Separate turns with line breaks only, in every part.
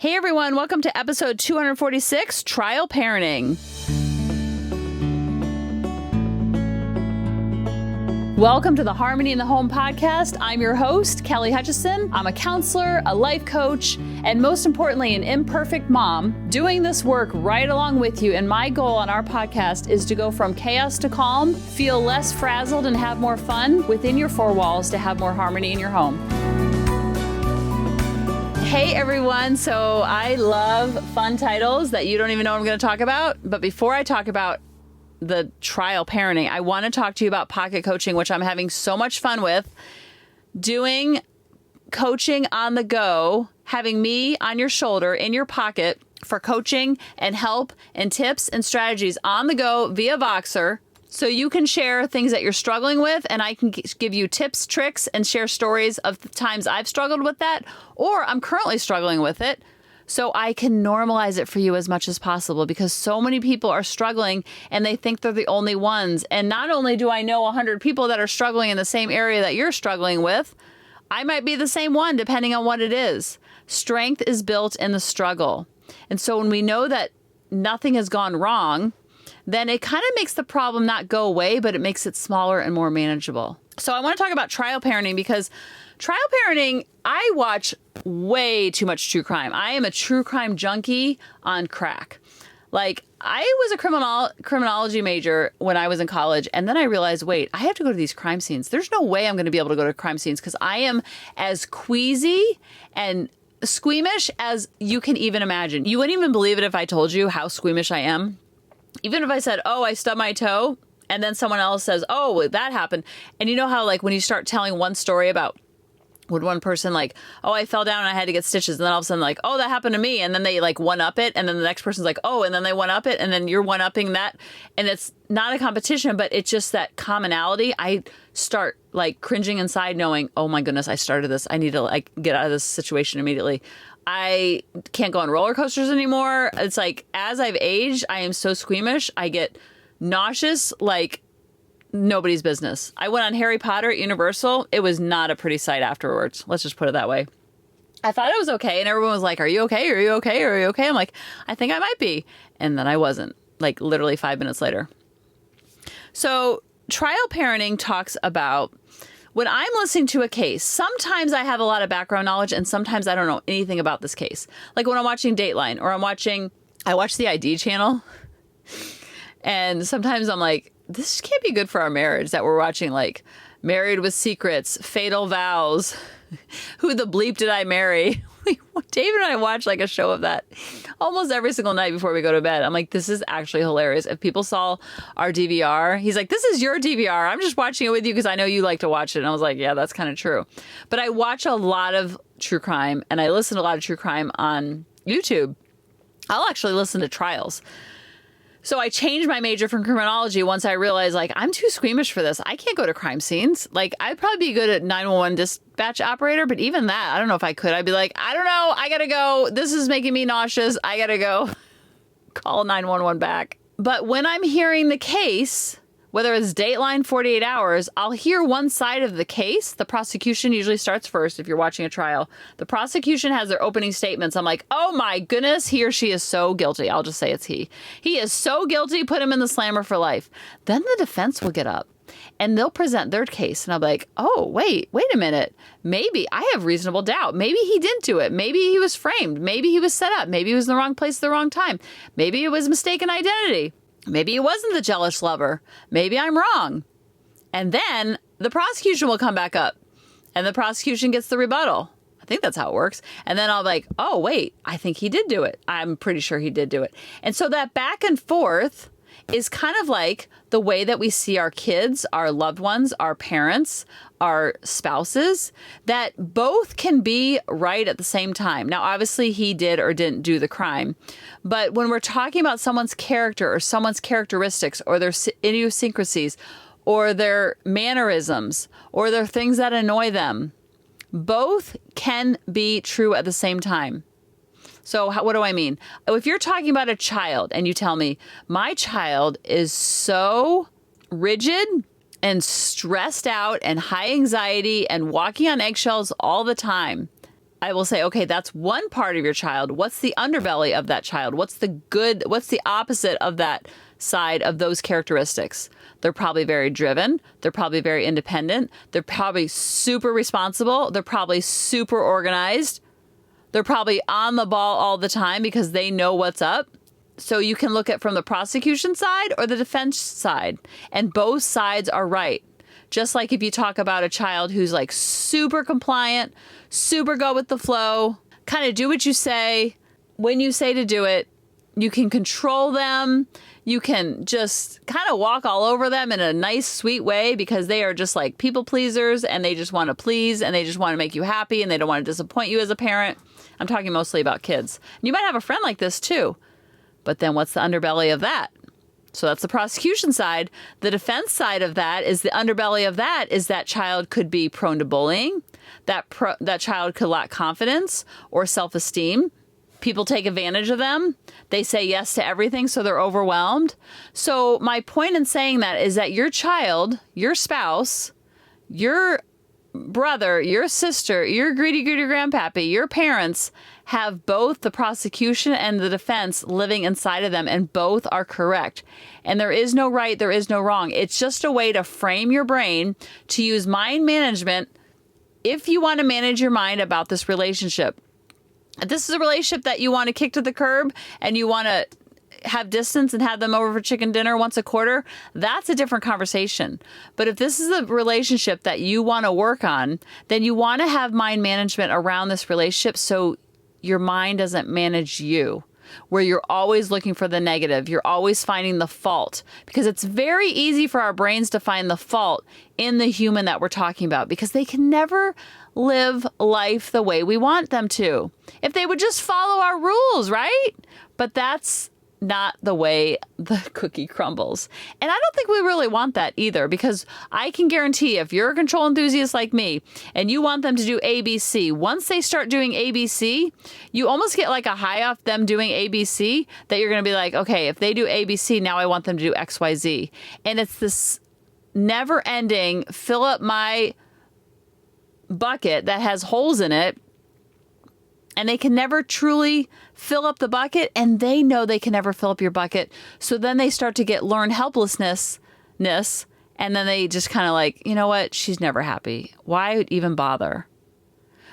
Hey everyone, welcome to episode 246, Trial Parenting. Welcome to the Harmony in the Home podcast. I'm your host, Kelly Hutchison. I'm a counselor, a life coach, and most importantly, an imperfect mom doing this work right along with you. And my goal on our podcast is to go from chaos to calm, feel less frazzled, and have more fun within your four walls to have more harmony in your home. Hey everyone, so I love fun titles that you don't even know what I'm going to talk about. But before I talk about the trial parenting, I want to talk to you about pocket coaching, which I'm having so much fun with. Doing coaching on the go, having me on your shoulder, in your pocket for coaching and help and tips and strategies on the go via Voxer. So you can share things that you're struggling with, and I can give you tips, tricks, and share stories of the times I've struggled with that, or I'm currently struggling with it, so I can normalize it for you as much as possible, because so many people are struggling and they think they're the only ones. And not only do I know 100 people that are struggling in the same area that you're struggling with, I might be the same one depending on what it is. Strength is built in the struggle. And so when we know that nothing has gone wrong, then it kind of makes the problem not go away, but it makes it smaller and more manageable. So I want to talk about trial parenting, because trial parenting, I watch way too much true crime. I am a true crime junkie on crack. Like, I was a criminology major when I was in college, and then I realized, wait, I have to go to these crime scenes. There's no way I'm going to be able to go to crime scenes, because I am as queasy and squeamish as you can even imagine. You wouldn't even believe it if I told you how squeamish I am. Even if I said, oh, I stubbed my toe, and then someone else says, oh, that happened. And you know how, like, when you start telling one story about when one person, like, oh, I fell down and I had to get stitches. And then all of a sudden, like, oh, that happened to me. And then they, like, one-up it. And then the next person's like, oh, and then they one-up it. And then you're one-upping that. And it's not a competition, but it's just that commonality. I start, like, cringing inside knowing, oh, my goodness, I started this. I need to, like, get out of this situation immediately. I can't go on roller coasters anymore. It's like, as I've aged, I am so squeamish. I get nauseous like nobody's business. I went on Harry Potter at Universal. It was not a pretty sight afterwards. Let's just put it that way. I thought it was okay. And everyone was like, are you okay? Are you okay? Are you okay? I'm like, I think I might be. And then I wasn't, like literally 5 minutes later. So trial parenting talks about when I'm listening to a case, sometimes I have a lot of background knowledge and sometimes I don't know anything about this case. Like when I'm watching Dateline or I watch the ID channel, and sometimes I'm like, this can't be good for our marriage that we're watching, like Married with Secrets, Fatal Vows, Who the Bleep Did I Marry? David and I watch like a show of that almost every single night before we go to bed. I'm like, this is actually hilarious. If people saw our DVR, he's like, this is your DVR. I'm just watching it with you because I know you like to watch it. And I was like, yeah, that's kind of true. But I watch a lot of true crime and I listen to a lot of true crime on YouTube. I'll actually listen to trials. So I changed my major from criminology once I realized, like, I'm too squeamish for this. I can't go to crime scenes. Like, I'd probably be good at 911 dispatch operator, but even that, I don't know if I could. I'd be like, I don't know. I gotta go. This is making me nauseous. I gotta go call 911 back. But when I'm hearing the case, whether it's Dateline 48 Hours, I'll hear one side of the case. The prosecution usually starts first if you're watching a trial. The prosecution has their opening statements. I'm like, oh my goodness, he or she is so guilty. I'll just say it's he. He is so guilty, put him in the slammer for life. Then the defense will get up and they'll present their case. And I'll be like, oh, wait a minute. Maybe I have reasonable doubt. Maybe he didn't do it. Maybe he was framed. Maybe he was set up. Maybe he was in the wrong place at the wrong time. Maybe it was mistaken identity. Maybe it wasn't the jealous lover. Maybe I'm wrong. And then the prosecution will come back up and the prosecution gets the rebuttal. I think that's how it works. And then I'll be like, oh, wait, I think he did do it. I'm pretty sure he did do it. And so that back and forth is kind of like the way that we see our kids, our loved ones, our parents, our spouses, that both can be right at the same time. Now, obviously, he did or didn't do the crime. But when we're talking about someone's character or someone's characteristics or their idiosyncrasies or their mannerisms or their things that annoy them, both can be true at the same time. So what do I mean? If you're talking about a child and you tell me, my child is so rigid and stressed out and high anxiety and walking on eggshells all the time, I will say, okay, that's one part of your child. What's the underbelly of that child? What's the opposite of that side of those characteristics? They're probably very driven. They're probably very independent. They're probably super responsible. They're probably super organized. They're probably on the ball all the time because they know what's up. So you can look at from the prosecution side or the defense side, and both sides are right. Just like if you talk about a child who's like super compliant, super go with the flow, kind of do what you say when you say to do it. You can control them. You can just kind of walk all over them in a nice, sweet way because they are just like people pleasers and they just want to please and they just want to make you happy and they don't want to disappoint you as a parent. I'm talking mostly about kids. You might have a friend like this too. But then what's the underbelly of that? So that's the prosecution side. The defense side of that is the underbelly of that is that child could be prone to bullying. That child could lack confidence or self-esteem. People take advantage of them. They say yes to everything, so they're overwhelmed. So my point in saying that is that your child, your spouse, your brother, your sister, your greedy grandpappy, your parents have both the prosecution and the defense living inside of them, and both are correct. And there is no right, there is no wrong. It's just a way to frame your brain to use mind management if you want to manage your mind about this relationship. If this is a relationship that you want to kick to the curb and you want to have distance and have them over for chicken dinner once a quarter, that's a different conversation. But if this is a relationship that you want to work on, then you want to have mind management around this relationship so your mind doesn't manage you, where you're always looking for the negative. You're always finding the fault, because it's very easy for our brains to find the fault in the human that we're talking about because they can never live life the way we want them to. If they would just follow our rules, right? But that's not the way the cookie crumbles. And I don't think we really want that either, because I can guarantee if you're a control enthusiast like me and you want them to do ABC, once they start doing ABC, you almost get like a high off them doing ABC that you're going to be like, okay, if they do ABC, now I want them to do XYZ. And it's this never ending fill up my bucket that has holes in it, and they can never truly fill up the bucket, and they know they can never fill up your bucket. So then they start to get learned helplessness, and then they just kind of like, you know what? She's never happy. Why even bother?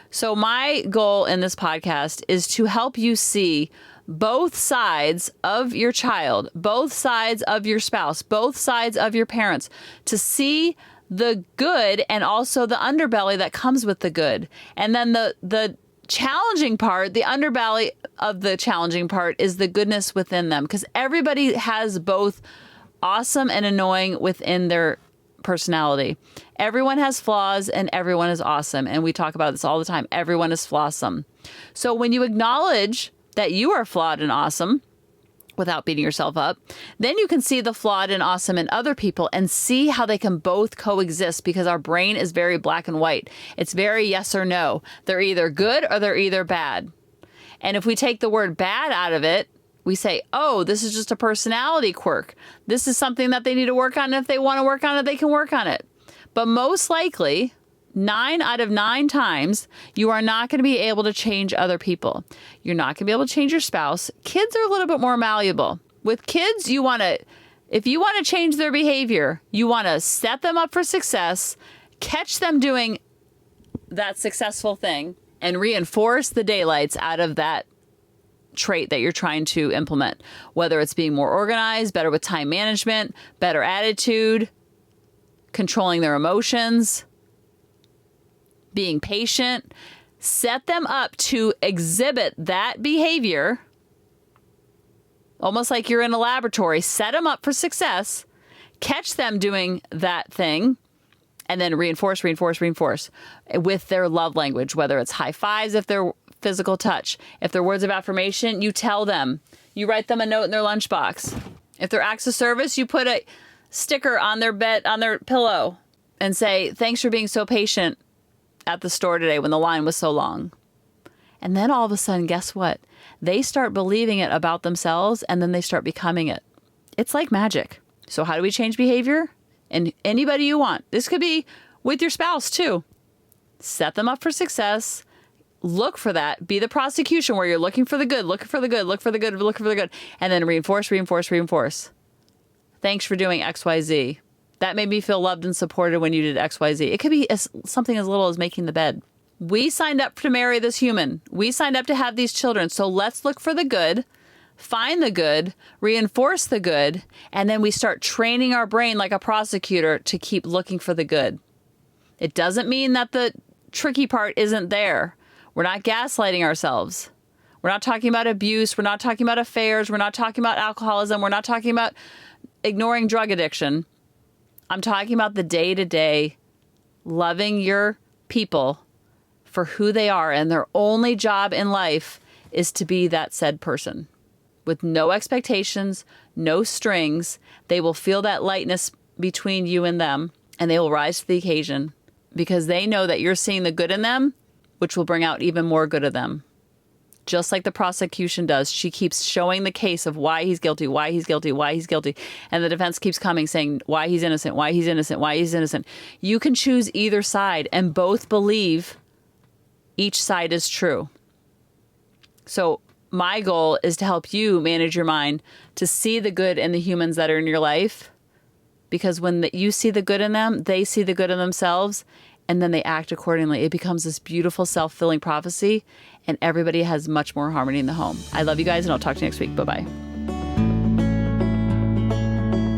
So my goal in this podcast is to help you see both sides of your child, both sides of your spouse, both sides of your parents, to see the good and also the underbelly that comes with the good. And then the challenging part, the underbelly of the challenging part, is the goodness within them, because everybody has both awesome and annoying within their personality. Everyone has flaws and everyone is awesome. And we talk about this all the time. Everyone is flawsome. So when you acknowledge that you are flawed and awesome without beating yourself up, then you can see the flawed and awesome in other people and see how they can both coexist, because our brain is very black and white. It's very yes or no. They're either good or they're either bad. And if we take the word bad out of it, we say, oh, this is just a personality quirk. This is something that they need to work on. And if they want to work on it, they can work on it. But most likely, 9 out of 9 times, you are not going to be able to change other people. You're not going to be able to change your spouse. Kids are a little bit more malleable. With kids, if you want to change their behavior, you want to set them up for success, catch them doing that successful thing, and reinforce the daylights out of that trait that you're trying to implement. Whether it's being more organized, better with time management, better attitude, controlling their emotions, being patient, set them up to exhibit that behavior, almost like you're in a laboratory. Set them up for success, catch them doing that thing, and then reinforce with their love language, whether it's high fives, if they're physical touch, if they're words of affirmation, you tell them, you write them a note in their lunchbox. If they're acts of service, you put a sticker on their bed, on their pillow, and say, thanks for being so patient at the store today when the line was so long. And then all of a sudden, guess what? They start believing it about themselves, and then they start becoming it. It's like magic. So how do we change behavior? And anybody you want. This could be with your spouse too. Set them up for success. look for that. Be the prosecution where you're looking for the good, looking for the good, look for the good, look for the good, and then reinforce, reinforce, reinforce. Thanks for doing XYZ. That made me feel loved and supported when you did XYZ. It could be something as little as making the bed. We signed up to marry this human. We signed up to have these children. So let's look for the good, find the good, reinforce the good, and then we start training our brain like a prosecutor to keep looking for the good. It doesn't mean that the tricky part isn't there. We're not gaslighting ourselves. We're not talking about abuse. We're not talking about affairs. We're not talking about alcoholism. We're not talking about ignoring drug addiction. I'm talking about the day-to-day loving your people for who they are, and their only job in life is to be that said person. With no expectations, no strings, they will feel that lightness between you and them, and they will rise to the occasion because they know that you're seeing the good in them, which will bring out even more good of them. Just like the prosecution does. She keeps showing the case of why he's guilty, why he's guilty, why he's guilty. And the defense keeps coming saying why he's innocent, why he's innocent, why he's innocent. You can choose either side and both believe each side is true. So my goal is to help you manage your mind to see the good in the humans that are in your life. Because when you see the good in them, they see the good in themselves, and then they act accordingly. It becomes this beautiful self-fulfilling prophecy, and everybody has much more harmony in the home. I love you guys, and I'll talk to you next week. Bye-bye.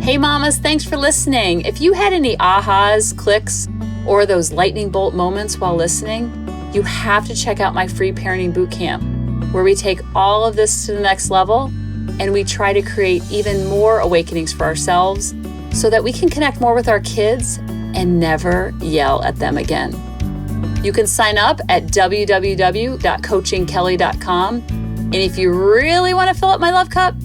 Hey, mamas, thanks for listening. If you had any ahas, clicks, or those lightning bolt moments while listening, you have to check out my free parenting bootcamp, where we take all of this to the next level, and we try to create even more awakenings for ourselves so that we can connect more with our kids and never yell at them again. You can sign up at www.coachingkelly.com. And if you really want to fill up my love cup,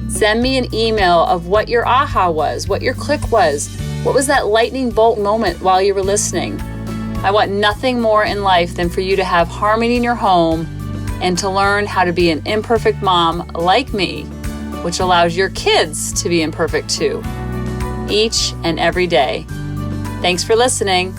send me an email of what your aha was, what your click was, what was that lightning bolt moment while you were listening. I want nothing more in life than for you to have harmony in your home and to learn how to be an imperfect mom like me, which allows your kids to be imperfect too, each and every day. Thanks for listening.